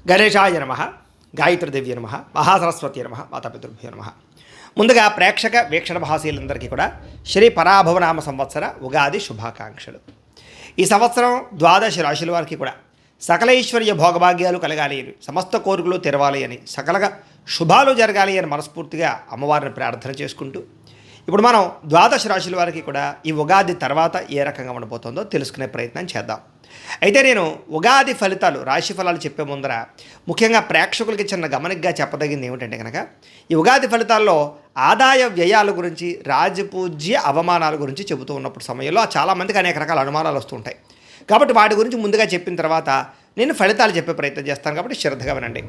గణేశాయ నమ, గాయత్రీదేవ్య నమ, మహాసరస్వతి నమ, మాతాపితృభ్యో నమ. ముందుగా ప్రేక్షక వీక్షణ భాషలందరికీ కూడా శ్రీ పరాభవనామ సంవత్సర ఉగాది శుభాకాంక్షలు. ఈ సంవత్సరం ద్వాదశ రాశుల వారికి కూడా సకలైశ్వర్య భోగభాగ్యాలు కలగాలి అని, సమస్త కోరికలు తెరవాలి అని, సకలగా శుభాలు జరగాలి అని మనస్ఫూర్తిగా అమ్మవారిని ప్రార్థన చేసుకుంటూ ఇప్పుడు మనం ద్వాదశ రాశుల వారికి కూడా ఈ ఉగాది తర్వాత ఏ రకంగా ఉండబోతుందో తెలుసుకునే ప్రయత్నం చేద్దాం. అయితే నేను ఉగాది ఫలితాలు, రాశి ఫలాలు చెప్పే ముందర ముఖ్యంగా ప్రేక్షకులకి చిన్న గమనికగా చెప్పదగింది ఏమిటంటే కనుక, ఈ ఉగాది ఫలితాల్లో ఆదాయ వ్యయాల గురించి, రాజపూజ్య అవమానాల గురించి చెబుతూ ఉన్నప్పుడు సమయంలో చాలామందికి అనేక రకాల అనుమానాలు వస్తుంటాయి. కాబట్టి వాటి గురించి ముందుగా చెప్పిన తర్వాత నేను ఫలితాలు చెప్పే ప్రయత్నం చేస్తాను, కాబట్టి శ్రద్ధగా వినండి.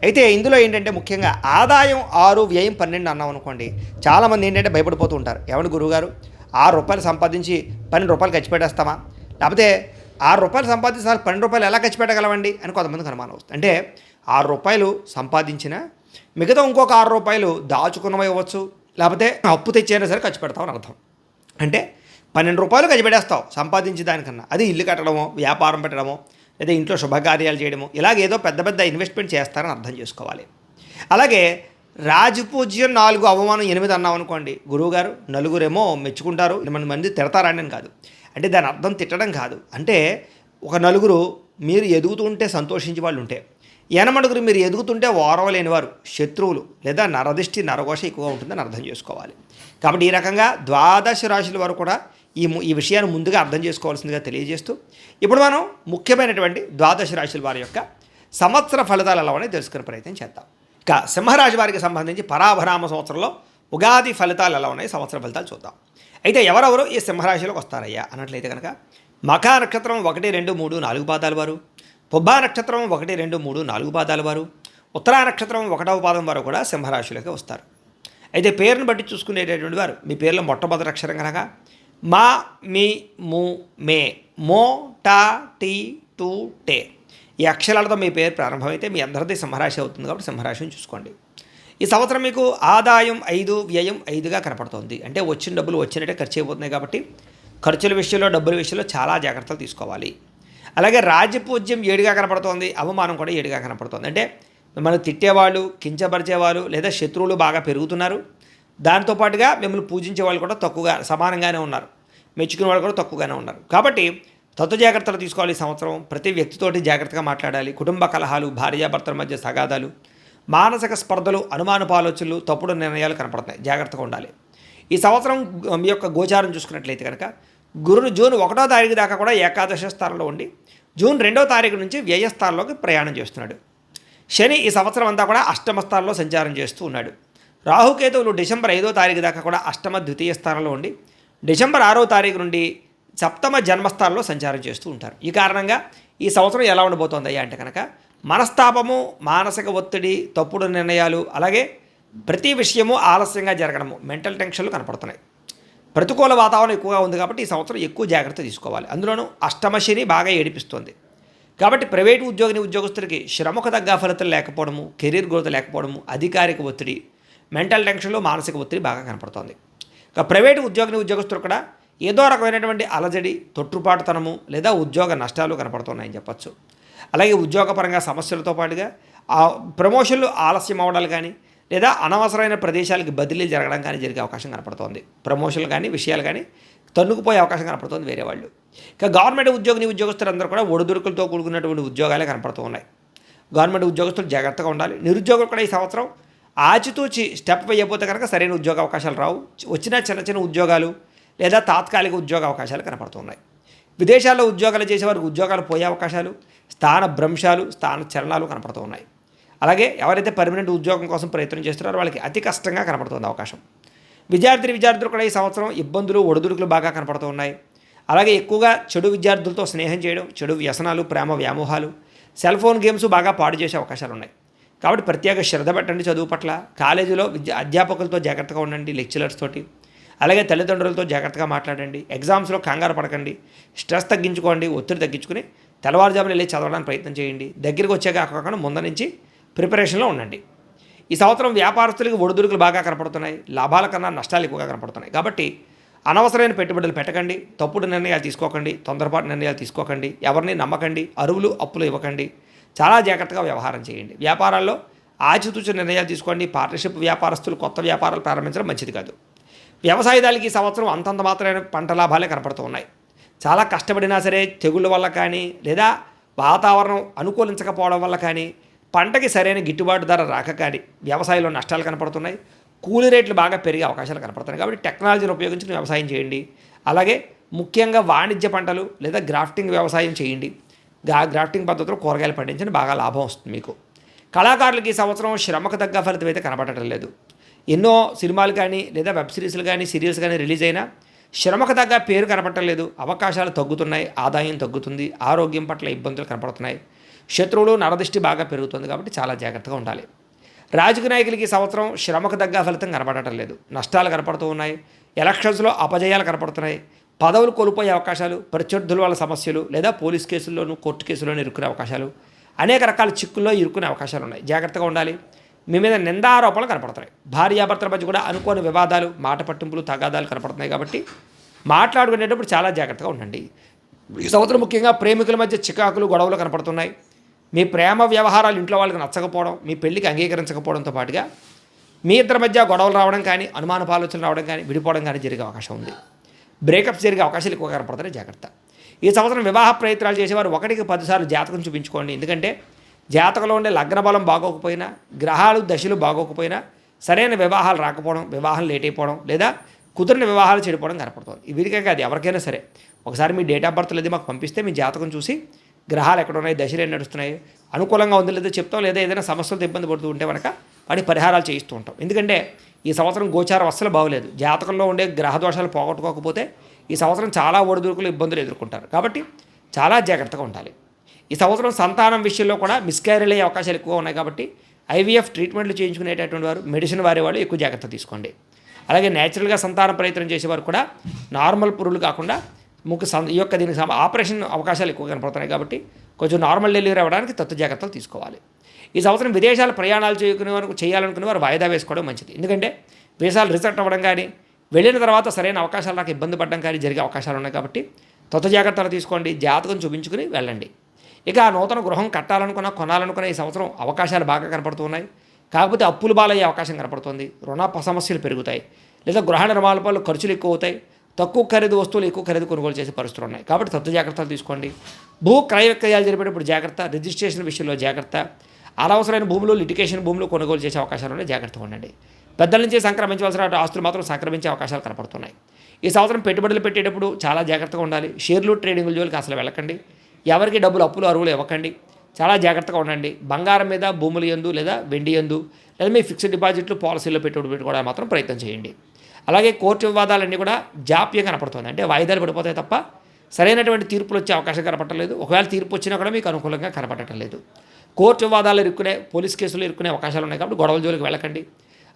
అయితే ఇందులో ఏంటంటే ముఖ్యంగా ఆదాయం 6, వ్యయం 12 అన్నాం అనుకోండి, చాలామంది ఏంటంటే భయపడిపోతూ ఉంటారు. ఏమంటే గురువుగారు, ₹6 సంపాదించి ₹12 ఖర్చు పెట్టేస్తామా, లేకపోతే ₹6 సంపాదించాలి ₹12 ఎలా ఖర్చు పెట్టగలవండి అని కొంతమందికి అనుమానం వస్తుంది. అంటే ₹6 సంపాదించిన మిగతా ఇంకొక ₹6 దాచుకున్నవి ఇవ్వచ్చు, లేకపోతే అప్పు తెచ్చైనా సరే ఖర్చు పెడతామని అర్థం. అంటే ₹12 ఖర్చు పెట్టేస్తావు సంపాదించే దానికన్నా, అది ఇల్లు కట్టడమో, వ్యాపారం పెట్టడమో, లేదా ఇంట్లో శుభకార్యాలు చేయడము, ఇలాగేదో పెద్ద పెద్ద ఇన్వెస్ట్మెంట్ చేస్తారని అర్థం చేసుకోవాలి. అలాగే రాజపూజ్యం 4, అవమానం 8 అన్నాం అనుకోండి, గురువుగారు నలుగురేమో మెచ్చుకుంటారు, 8 మంది తిడతారని అని కాదు. అంటే దాని అర్థం తిట్టడం కాదు. అంటే ఒక నలుగురు మీరు ఎదుగుతుంటే సంతోషించే వాళ్ళు ఉంటే, ఎనమడుగురు మీరు ఎదుగుతుంటే ఓరవలేని వారు శత్రువులు, లేదా నరదిష్టి నరఘోష ఎక్కువగా ఉంటుందని అర్థం చేసుకోవాలి. కాబట్టి ఈ రకంగా ద్వాదశ రాశుల వారు కూడా ఈ విషయాన్ని ముందుగా అర్థం చేసుకోవాల్సిందిగా తెలియజేస్తూ ఇప్పుడు మనం ముఖ్యమైనటువంటి ద్వాదశ రాశుల వారి యొక్క సంవత్సర ఫలితాలు ఎలా ఉన్నాయో తెలుసుకునే ప్రయత్నం చేద్దాం. ఇక సింహరాశి వారికి సంబంధించి పరాభరామ సంవత్సరంలో ఉగాది ఫలితాలు ఎలా ఉన్నాయి, సంవత్సర ఫలితాలు చూద్దాం. అయితే ఎవరెవరు ఈ సింహరాశిలోకి వస్తారయ్యా అన్నట్లయితే కనుక, మఖా నక్షత్రం 1, 2, 3, 4 పాదాల వారు, పుబ్బా నక్షత్రం 1, 2, 3, 4 పాదాల వారు, ఉత్తరా నక్షత్రం 1వ పాదం వారు కూడా సింహరాశిలోకి వస్తారు. అయితే పేరును బట్టి చూసుకునేటటువంటి వారు మీ పేరులో మొట్టమొదటి అక్షరం కనుక మా, మీ, ము, మే, మో, టా, టీ, టూ, టే ఈ అక్షరాలతో మీ పేరు ప్రారంభమైతే మీ అందరిది సింహరాశి అవుతుంది. కాబట్టి సింహరాశిని చూసుకోండి. ఈ సంవత్సరం మీకు ఆదాయం 5, వ్యయం 5గా కనపడుతుంది. అంటే వచ్చిన డబ్బులు వచ్చినట్టే ఖర్చు అయిపోతున్నాయి. కాబట్టి ఖర్చుల విషయంలో, డబ్బుల విషయంలో చాలా జాగ్రత్తలు తీసుకోవాలి. అలాగే రాజపూజ్యం 7గా కనపడుతోంది, అవమానం కూడా 7గా కనపడుతుంది. అంటే మిమ్మల్ని తిట్టేవాళ్ళు, కించపరిచేవాళ్ళు లేదా శత్రువులు బాగా పెరుగుతున్నారు. దాంతోపాటుగా మిమ్మల్ని పూజించే వాళ్ళు కూడా తక్కువగా, సమానంగానే ఉన్నారు. మెచ్చుకునే వాళ్ళు కూడా తక్కువగానే ఉన్నారు. కాబట్టి తత్వ జాగ్రత్తలు తీసుకోవాలి. ఈ సంవత్సరం ప్రతి వ్యక్తితోటి జాగ్రత్తగా మాట్లాడాలి. కుటుంబ కలహాలు, భార్యాభర్తల మధ్య తగాదాలు, మానసిక స్పర్ధలు, అనుమానపు ఆలోచనలు, తప్పుడు నిర్ణయాలు కనపడుతున్నాయి. జాగ్రత్తగా ఉండాలి. ఈ సంవత్సరం మీ యొక్క గోచారం చూసుకున్నట్లయితే కనుక, గురుడు జూన్ 1వ తారీఖు దాకా కూడా ఏకాదశ స్థానంలో ఉండి జూన్ 2వ తారీఖు నుంచి వ్యయస్థానంలోకి ప్రయాణం చేస్తున్నాడు. శని ఈ సంవత్సరం అంతా కూడా అష్టమ స్థానంలో సంచారం చేస్తూ ఉన్నాడు. రాహుకేతువులు డిసెంబర్ 5వ తారీఖు దాకా కూడా అష్టమ ద్వితీయ స్థానంలో ఉండి డిసెంబర్ 6వ తారీఖు నుండి సప్తమ జన్మస్థానంలో సంచారం చేస్తూ ఉంటారు. ఈ కారణంగా ఈ సంవత్సరం ఎలా ఉండబోతోందయ్యా అంటే కనుక, మనస్తాపము, మానసిక ఒత్తిడి, తప్పుడు నిర్ణయాలు, అలాగే ప్రతి విషయము ఆలస్యంగా జరగడము, మెంటల్ టెన్షన్లు కనపడుతున్నాయి. ప్రతికూల వాతావరణం ఎక్కువగా ఉంది. కాబట్టి ఈ సంవత్సరం ఎక్కువ జాగ్రత్త తీసుకోవాలి. అందులోనూ అష్టమ శని బాగా ఏడిపిస్తుంది. కాబట్టి ప్రైవేటు ఉద్యోగస్తులకి శ్రమకు తగ్గ ఫలితాలు లేకపోవడము, కెరీర్ గ్రోత్ లేకపోవడము, అధికారిక ఒత్తిడి, మెంటల్ టెన్షన్లు, మానసిక ఒత్తిడి బాగా కనపడుతోంది. ఇక ప్రైవేటు ఉద్యోగస్తులు కూడా ఏదో రకమైనటువంటి అలజడి, తొట్టుపాటుతనము లేదా ఉద్యోగ నష్టాలు కనపడుతున్నాయని చెప్పచ్చు. అలాగే ఉద్యోగపరంగా సమస్యలతో పాటుగా ప్రమోషన్లు ఆలస్యం అవ్వడాలు కానీ, లేదా అనవసరమైన ప్రదేశాలకి బదిలీ జరగడం కానీ జరిగే అవకాశం కనపడుతోంది. ప్రమోషన్లు కానీ, విషయాలు కానీ తన్నుకుపోయే అవకాశం కనపడుతుంది వేరే వాళ్ళు. ఇక గవర్నమెంట్ ఉద్యోగస్తులందరూ కూడా ఒడిదుడుకులతో కూడుకున్నటువంటి ఉద్యోగాలే కనపడుతూ ఉన్నాయి. గవర్నమెంట్ ఉద్యోగస్తులు జాగ్రత్తగా ఉండాలి. నిరుద్యోగులు కూడా ఈ సంవత్సరం ఆచితూచి స్టెప్ వేయకపోతే కనుక సరైన ఉద్యోగ అవకాశాలు రావు. వచ్చిన చిన్న చిన్న ఉద్యోగాలు లేదా తాత్కాలిక ఉద్యోగ అవకాశాలు కనపడుతున్నాయి. విదేశాల్లో ఉద్యోగాలు చేసేవారికి ఉద్యోగాలు పోయే అవకాశాలు, స్థాన భ్రంశాలు, స్థాన చలనాలు కనపడుతూ ఉన్నాయి. అలాగే ఎవరైతే పర్మనెంట్ ఉద్యోగం కోసం ప్రయత్నం చేస్తున్నారో వాళ్ళకి అతి కష్టంగా కనపడుతుంది అవకాశం. విద్యార్థులు కూడా ఈ సంవత్సరం ఇబ్బందులు, ఒడిదుడుకులు బాగా కనపడుతూ ఉన్నాయి. అలాగే ఎక్కువగా చెడు విద్యార్థులతో స్నేహం చేయడం, చెడు వ్యసనాలు, ప్రేమ వ్యామోహాలు, సెల్ ఫోన్ గేమ్స్ బాగా పాడు చేసే అవకాశాలు ఉన్నాయి. కాబట్టి ప్రత్యేక శ్రద్ధ పెట్టండి చదువు పట్ల. కాలేజీలో అధ్యాపకులతో జాగ్రత్తగా ఉండండి, లెక్చరర్స్ తోటి. అలాగే తల్లిదండ్రులతో జాగ్రత్తగా మాట్లాడండి. ఎగ్జామ్స్లో కంగారు పడకండి. స్ట్రెస్ తగ్గించుకోండి, ఒత్తిడి తగ్గించుకుని తెల్లవారుజామున వెళ్ళి చదవడానికి ప్రయత్నం చేయండి. దగ్గరికి వచ్చాక కాకుండా ముందు నుంచి ప్రిపరేషన్లో ఉండండి. ఈ సంవత్సరం వ్యాపారస్తులకి ఒడిదుడుకులు బాగా కనపడుతున్నాయి. లాభాల కన్నా నష్టాలు ఎక్కువగా కనపడుతున్నాయి. కాబట్టి అనవసరమైన పెట్టుబడులు పెట్టకండి, తప్పుడు నిర్ణయాలు తీసుకోకండి, తొందరపాటు నిర్ణయాలు తీసుకోకండి, ఎవరిని నమ్మకండి, అప్పులు ఇవ్వకండి. చాలా జాగ్రత్తగా వ్యవహారం చేయండి. వ్యాపారాల్లో ఆచితూచి నిర్ణయాలు తీసుకోండి. పార్ట్నర్షిప్ వ్యాపారస్తులు కొత్త వ్యాపారాలు ప్రారంభించడం మంచిది కాదు. వ్యవసాయదారులకి ఈ సంవత్సరం అంతంత మాత్రమే పంట లాభాలే కనపడుతూ ఉన్నాయి. చాలా కష్టపడినా సరే తెగుళ్ళ వల్ల కానీ లేదా వాతావరణం అనుకూలించకపోవడం వల్ల కానీ పంటకి సరైన గిట్టుబాటు ధర రాక కానీ వ్యవసాయంలో నష్టాలు కనపడుతున్నాయి. కూలీ రేట్లు బాగా పెరిగే అవకాశాలు కనపడుతున్నాయి. కాబట్టి టెక్నాలజీని ఉపయోగించి వ్యవసాయం చేయండి. అలాగే ముఖ్యంగా వాణిజ్య పంటలు లేదా గ్రాఫ్టింగ్ వ్యవసాయం చేయండి. గ్రాఫ్టింగ్ పద్ధతిలో కూరగాయలు పండించండి, బాగా లాభం వస్తుంది మీకు. కళాకారులకి ఈ సంవత్సరం శ్రమకు తగ్గ ఫలితం అయితే కనపడటం లేదు. ఎన్నో సినిమాలు కానీ లేదా వెబ్ సిరీస్లు కానీ సీరియల్స్ కానీ రిలీజ్ అయినా శ్రమకు తగ్గ పేరు కనపడటం లేదు. అవకాశాలు తగ్గుతున్నాయి, ఆదాయం తగ్గుతుంది, ఆరోగ్యం పట్ల ఇబ్బందులు కనపడుతున్నాయి, శత్రువులు నరదృష్టి బాగా పెరుగుతుంది. కాబట్టి చాలా జాగ్రత్తగా ఉండాలి. రాజకీయ నాయకులకి ఈ సంవత్సరం శ్రమకు తగ్గ ఫలితం కనపడటం లేదు. నష్టాలు కనపడుతూ ఉన్నాయి. ఎలక్షన్స్లో అపజయాలు కనపడుతున్నాయి. పదవులు కోల్పోయే అవకాశాలు, ప్రత్యర్థుల వల్ల సమస్యలు లేదా పోలీస్ కేసుల్లోనూ కోర్టు కేసుల్లోనూ ఇరుక్కునే అవకాశాలు, అనేక రకాల చిక్కుల్లో ఇరుక్కునే అవకాశాలు ఉన్నాయి. జాగ్రత్తగా ఉండాలి. మీ మీద నిందారోపణలు కనపడుతున్నాయి. భార్యాభర్తల మధ్య కూడా అనుకోని వివాదాలు, మాట పట్టింపులు, తగాదాలు కనపడుతున్నాయి. కాబట్టి మాట్లాడుకునేటప్పుడు చాలా జాగ్రత్తగా ఉండండి. ఈ సంవత్సరం ముఖ్యంగా ప్రేమికుల మధ్య చికాకులు, గొడవలు కనపడుతున్నాయి. మీ ప్రేమ వ్యవహారాలు ఇంట్లో వాళ్ళకి నచ్చకపోవడం, మీ పెళ్లికి అంగీకరించకపోవడంతో పాటుగా మీ ఇద్దరి మధ్య గొడవలు రావడం కానీ, అనుమానపు ఆలోచనలు రావడం కానీ, విడిపోవడం కానీ జరిగే అవకాశం ఉంది. బ్రేకప్స్ జరిగే అవకాశాలు ఎక్కువ కనపడుతున్నాయి. జాగ్రత్త. ఈ సంవత్సరం వివాహ ప్రయత్నాలు చేసేవారు 1కి 10 సార్లు జాతకం చూపించుకోండి. ఎందుకంటే జాతకంలో ఉండే లగ్న బలం బాగోకపోయినా, గ్రహాలు దశలు బాగోకపోయినా సరైన వివాహాలు రాకపోవడం, వివాహం లేట్ అయిపోవడం లేదా కుదిరిన వివాహాలు చెడిపోవడం కనపడుతుంది. వీరికే కాదు, ఎవరికైనా సరే ఒకసారి మీ డేట్ ఆఫ్ బర్త్ లేదు మాకు పంపిస్తే మీ జాతకం చూసి గ్రహాలు ఎక్కడ ఉన్నాయి, దశలు ఏం నడుస్తున్నాయి, అనుకూలంగా ఉందో లేదో చెప్తాం. లేదా ఏదైనా సమస్యలతో ఇబ్బంది పడుతూ ఉంటే కనుక వాటికి పరిహారాలు చేయిస్తూ ఉంటాం. ఎందుకంటే ఈ సంవత్సరం గోచారం అస్సలు బాగోలేదు. జాతకంలో ఉండే గ్రహ దోషాలు పోగొట్టుకోకపోతే ఈ సంవత్సరం చాలా ఒడిదుడుకులు, ఇబ్బందులు ఎదుర్కొంటారు. కాబట్టి చాలా జాగ్రత్తగా ఉండాలి. ఈ సంవత్సరం సంతానం విషయంలో కూడా మిస్క్యారేజ్ అయ్యే అవకాశాలు ఎక్కువ ఉన్నాయి. కాబట్టి ఐవీఎఫ్ ట్రీట్మెంట్లు చేయించుకునేటటువంటి వారు, మెడిసిన్ వారేవాళ్ళు ఎక్కువ జాగ్రత్త తీసుకోండి. అలాగే న్యాచురల్గా సంతానం ప్రయత్నం చేసేవారు కూడా నార్మల్ పురులు కాకుండా ఈ యొక్క దీనికి ఆపరేషన్ అవకాశాలు ఎక్కువ కనపడుతున్నాయి. కాబట్టి కొంచెం నార్మల్ డెలివరీ అవ్వడానికి తత్వ జాగ్రత్తలు తీసుకోవాలి. ఈ సంవత్సరం విదేశాల ప్రయాణాలు చేయాలనుకునే వారు వాయిదా వేసుకోవడం మంచిది. ఎందుకంటే వీసాలు రిజెక్ట్ అవ్వడం కానీ, వెళ్ళిన తర్వాత సరైన అవకాశాలు నాకు ఇబ్బంది పడడం కానీ జరిగే అవకాశాలు ఉన్నాయి. కాబట్టి తత్వ జాగ్రత్తలు తీసుకోండి, జాతకం చూపించుకుని వెళ్ళండి. ఇక నూతన గృహం కట్టాలనుకున్నా, కొనాలనుకున్న ఈ సంవత్సరం అవకాశాలు బాగా కనపడుతున్నాయి. కాకపోతే అప్పులు బాలయ్యే అవకాశం కనపడుతుంది. రుణ సమస్యలు పెరుగుతాయి లేదా గృహ నిర్మాణాల ఖర్చులు ఎక్కువ అవుతాయి. తక్కువ ఖరీదు వస్తువులు ఎక్కువ ఖరీదు కొనుగోలు చేసే పరిస్థితులు ఉన్నాయి. కాబట్టి తత్వ జాగ్రత్తలు తీసుకోండి. భూ క్రయ విక్రయాలు జరిపేటప్పుడు జాగ్రత్త, రిజిస్ట్రేషన్ విషయంలో జాగ్రత్త, అనవసరమైన భూములు, లిటికేషన్ భూములు కొనుగోలు చేసే అవకాశాలు ఉన్నాయి. జాగ్రత్తగా ఉండండి. పెద్దల నుంచి సంక్రమించవలసిన ఆస్తులు మాత్రం సంక్రమించే అవకాశాలు కనపడుతున్నాయి. ఈ సంవత్సరం పెట్టుబడులు పెట్టేటప్పుడు చాలా జాగ్రత్తగా ఉండాలి. షేర్లు, ట్రేడింగ్ల జోలికి అసలు వెళ్ళకండి. ఎవరికి డబ్బులు అప్పులు అరువులు ఇవ్వకండి. చాలా జాగ్రత్తగా ఉండండి. బంగారం మీద, భూములు యందు లేదా వెండి యందు లేదా మీ ఫిక్స్డ్ డిపాజిట్లు, పాలసీల్లో పెట్టుకోవడానికి మాత్రం ప్రయత్నం చేయండి. అలాగే కోర్టు వివాదాలన్నీ కూడా జాప్యం కనపడుతుంది. అంటే వాయిదాలు పడిపోతాయి తప్ప సరైనటువంటి తీర్పులు వచ్చే అవకాశం కనపడలేదు. ఒకవేళ తీర్పు వచ్చినా కూడా మీకు అనుకూలంగా కనపడటం లేదు. కోర్టు వివాదాలు ఇరుక్కునే, పోలీస్ కేసులు ఇరుక్కునే అవకాశాలు ఉన్నాయి. కాబట్టి గొడవల జోలికి వెళ్ళకండి.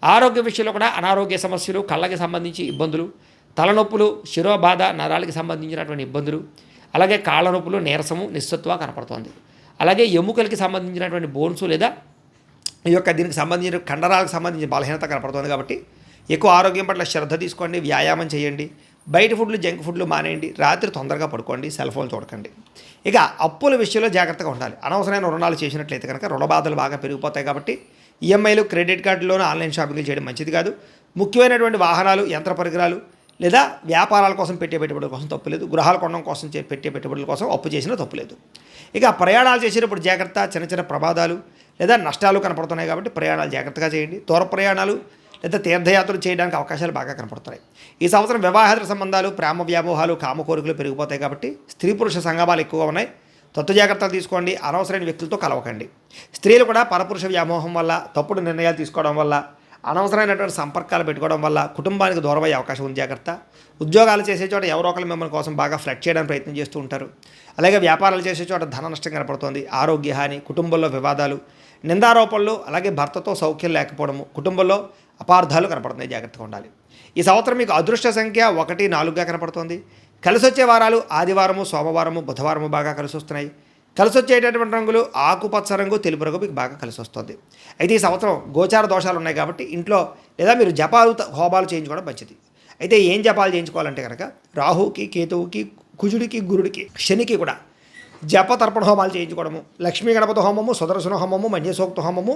ఆరోగ్య విషయంలో కూడా అనారోగ్య సమస్యలు, కళ్ళకి సంబంధించి ఇబ్బందులు, తలనొప్పులు, శిరోబాధ, నరాలకి సంబంధించినటువంటి ఇబ్బందులు, అలాగే కాళ్ళ నొప్పులు, నీరసము, నిస్సత్వ కనపడుతోంది. అలాగే ఎముకలకి సంబంధించినటువంటి బోన్స్ లేదా ఈ యొక్క దీనికి సంబంధించిన కండరాలకు సంబంధించిన బలహీనత కనపడుతుంది. కాబట్టి ఎక్కువ ఆరోగ్యం పట్ల శ్రద్ధ తీసుకోండి, వ్యాయామం చేయండి, బయట ఫుడ్లు, జంక్ ఫుడ్లు మానేయండి, రాత్రి తొందరగా పడుకోండి, సెల్ ఫోన్ చూడకండి. ఇక అప్పుల విషయంలో జాగ్రత్తగా ఉండాలి. అనవసరమైన రుణాలు చేసినట్లయితే కనుక రుణ బాధలు బాగా పెరిగిపోతాయి. కాబట్టి ఈఎంఐలు, క్రెడిట్ కార్డులోనూ ఆన్లైన్ షాపింగ్లు చేయడం మంచిది కాదు. ముఖ్యమైనటువంటి వాహనాలు, యంత్ర పరికరాలు లేదా వ్యాపారాల కోసం పెట్టే పెట్టుబడుల కోసం తప్పులేదు. గృహాలు కొనడం కోసం పెట్టే పెట్టుబడుల కోసం అప్పు చేసినా తప్పులేదు. ఇక ప్రయాణాలు చేసేటప్పుడు జాగ్రత్త. చిన్న చిన్న ప్రమాదాలు లేదా నష్టాలు కనపడుతున్నాయి. కాబట్టి ప్రయాణాలు జాగ్రత్తగా చేయండి. దూర ప్రయాణాలు లేదా తీర్థయాత్రలు చేయడానికి అవకాశాలు బాగా కనపడుతున్నాయి. ఈ సంవత్సరం వివాహేతర సంబంధాలు, ప్రేమ వ్యామోహాలు, కామ కోరికలు పెరిగిపోతాయి. కాబట్టి స్త్రీ పురుష సంగమాలు ఎక్కువగా ఉన్నాయి. తత్వ జాగ్రత్తలు తీసుకోండి. అనవసరమైన వ్యక్తులతో కలవకండి. స్త్రీలు కూడా పరపురుష వ్యామోహం వల్ల, తప్పుడు నిర్ణయాలు తీసుకోవడం వల్ల, అనవసరమైనటువంటి సంపర్కాలు పెట్టుకోవడం వల్ల కుటుంబానికి దూరం అయ్యే అవకాశం ఉంది. జాగ్రత్త. ఉద్యోగాలు చేసే చోట ఎవరో ఒకరు మిమ్మల్ని కోసం బాగా ఫ్లడ్ చేయడానికి ప్రయత్నం చేస్తూ ఉంటారు. అలాగే వ్యాపారాలు చేసే చోట ధన నష్టం కనపడుతుంది. ఆరోగ్య హాని, కుటుంబంలో వివాదాలు, నిందారోపణలు, అలాగే భర్తతో సౌఖ్యం లేకపోవడము, కుటుంబంలో అపార్థాలు కనపడుతున్నాయి. జాగ్రత్తగా ఉండాలి. ఈ సంవత్సరం మీకు అదృష్ట సంఖ్య 1, 4గా కనపడుతుంది. కలిసి వచ్చే వారాలు ఆదివారము, సోమవారము, బుధవారము బాగా కలిసి వస్తున్నాయి. కలిసి వచ్చేటటువంటి రంగులు ఆకుపచ్చ రంగు, తెలుపు రంగు మీకు బాగా కలిసి వస్తుంది. అయితే ఈ సంవత్సరం గోచార దోషాలు ఉన్నాయి. కాబట్టి ఇంట్లో లేదా మీరు జపాలు, హోమాలు చేయించుకోవడం మంచిది. అయితే ఏం జపాలు చేయించుకోవాలంటే కనుక రాహుకి, కేతువుకి, కుజుడికి, గురుడికి, శనికి కూడా జప తర్పణ హోమాలు చేయించుకోవడము, లక్ష్మీ గణపతి హోమము, సుదర్శన హోమము, మన్యసూక్త హోమము,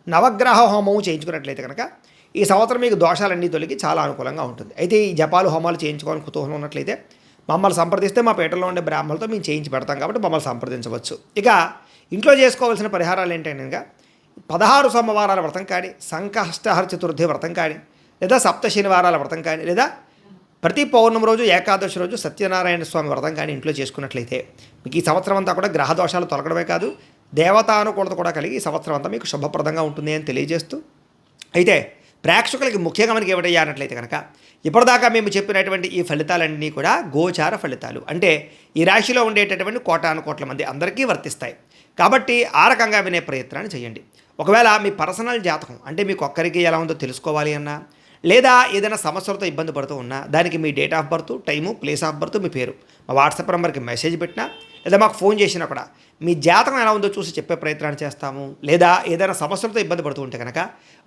నవగ్రహ హోమము చేయించుకున్నట్లయితే కనుక ఈ సంవత్సరం మీకు దోషాలన్నీ తొలగి చాలా అనుకూలంగా ఉంటుంది. అయితే ఈ జపాలు హోమాలు చేయించుకోవాలని కుతూహలం ఉన్నట్లయితే మమ్మల్ని సంప్రదిస్తే మా పేటలో ఉండే బ్రాహ్మణులతో మేము చేయించి పెడతాం కాబట్టి మమ్మల్ని సంప్రదించవచ్చు. ఇక ఇంట్లో చేసుకోవాల్సిన పరిహారాలు ఏంటంటే 16 సోమవారాల వ్రతం కానీ, సంకష్టహర చతుర్థి వ్రతం కానీ, లేదా సప్త శనివారాల వ్రతం కానీ, లేదా ప్రతి పౌర్ణమి రోజు ఏకాదశి రోజు సత్యనారాయణ స్వామి వ్రతం కానీ ఇంట్లో చేసుకున్నట్లయితే మీకు ఈ సంవత్సరం అంతా కూడా గ్రహ దోషాలు తొలగడమే కాదు, దేవతానుకూలత కూడా కలిగి ఈ సంవత్సరం అంతా మీకు శుభప్రదంగా ఉంటుంది అని తెలియజేస్తూ, అయితే ప్రేక్షకులకి ముఖ్యంగా మనకి ఏమిటయ్యా అన్నట్లయితే కనుక ఇప్పటిదాకా మేము చెప్పినటువంటి ఈ ఫలితాలన్నీ కూడా గోచార ఫలితాలు, అంటే ఈ రాశిలో ఉండేటటువంటి కోటాను కోట్ల మంది అందరికీ వర్తిస్తాయి. కాబట్టి ఆ రకంగా వినే ప్రయత్నాన్ని చేయండి. ఒకవేళ మీ పర్సనల్ జాతకం అంటే మీకు ఒక్కరికి ఎలా ఉందో తెలుసుకోవాలి అన్నా, లేదా ఏదైనా సమస్యలతో ఇబ్బంది పడుతూ ఉన్నా దానికి మీ date of birth, time, place of birth, మీ పేరు మా వాట్సాప్ నెంబర్కి మెసేజ్ పెట్టినా, లేదా మాకు ఫోన్ చేసినా కూడా మీ జాతకం ఎలా ఉందో చూసి చెప్పే ప్రయత్నాన్ని చేస్తాము. లేదా ఏదైనా సమస్యలతో ఇబ్బంది పడుతూ ఉంటే కనుక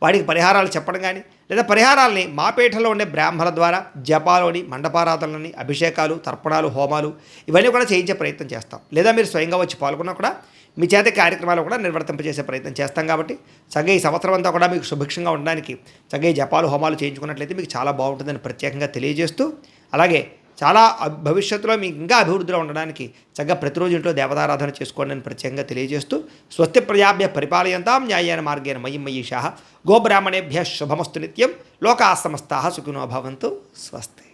వాడికి పరిహారాలు చెప్పడం కానీ, లేదా పరిహారాలని మా పీఠంలో ఉండే బ్రాహ్మణుల ద్వారా జపాలోని, మండపారాధనలని, అభిషేకాలు, తర్పణాలు, హోమాలు ఇవన్నీ కూడా చేయించే ప్రయత్నం చేస్తాం. లేదా మీరు స్వయంగా వచ్చి పాల్గొన్నా కూడా మీ చేత కార్యక్రమాలు కూడా నిర్వర్తింపజేసే ప్రయత్నం చేస్తాం. కాబట్టి చక్కగా ఈ సంవత్సరం అంతా కూడా మీకు సుభిక్షంగా ఉండడానికి చక్కగా ఈ జపాలు, హోమాలు చేయించుకున్నట్లయితే మీకు చాలా బాగుంటుందని ప్రత్యేకంగా తెలియజేస్తూ, అలాగే చాలా భవిష్యత్తులో మీకు ఇంకా అభివృద్ధిలో ఉండడానికి చక్కగా ప్రతిరోజు ఇంట్లో దేవతారాధన చేసుకోండి అని ప్రత్యేకంగా తెలియజేస్తూ, స్వస్తి ప్రజాభ్య పరిపాలయంతాం న్యాయేన మార్గేణ మయి మయీషాః గోబ్రాహ్మణేభ్యः శుభమస్తు నిత్యం లోకాః సమస్తాః సుఖినో భవంతు. స్వస్తి.